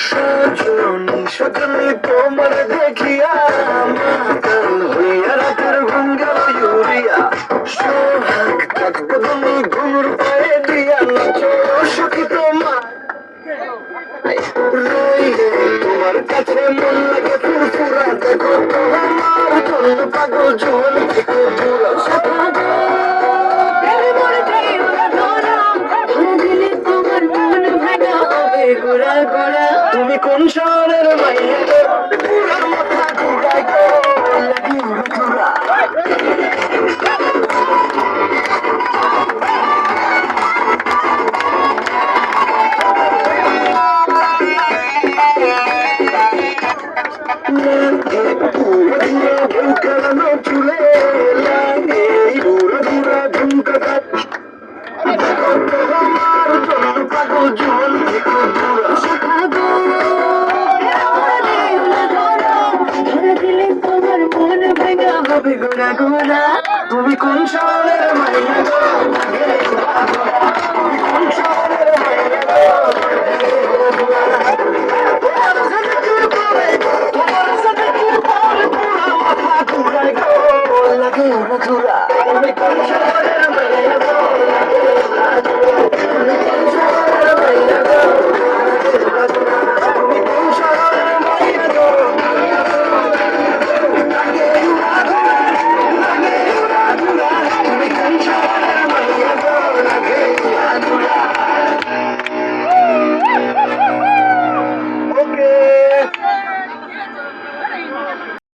সজনী সজনী তোমার দেখিয়া মাতাল হইয়া রাতের ঘুম গেল ইউরিয়া সোহাগ থাকতে তুমি ঘুমুর পায়ে দিয়া নাচো সখী তোমার রইলে তোমার কাছে মন লাগে ফুরফুরা দেখো তোমার জন্য পাগল জোয়ান থেকে বুড়া গোড়া গোড়া তুমি কোন শহরের মাইয়া গো পুরার মাথা ঘুরাই গো লাগি ঘুরা খেলানো চুলে লাগে বুড়া বুড়া ঝুমকা আমার জন্য পাগল জোয়ান থেকে বুড়া গোড়া গোড়া তুমি কোন শহরের মাইয়া গো তুমি কোন শহরের মাইয়া গো তোমার সাথে পুরা মাথা ঘুরাই গো লাগে ঘুরা তুমি কোন শহরের মাইয়া গো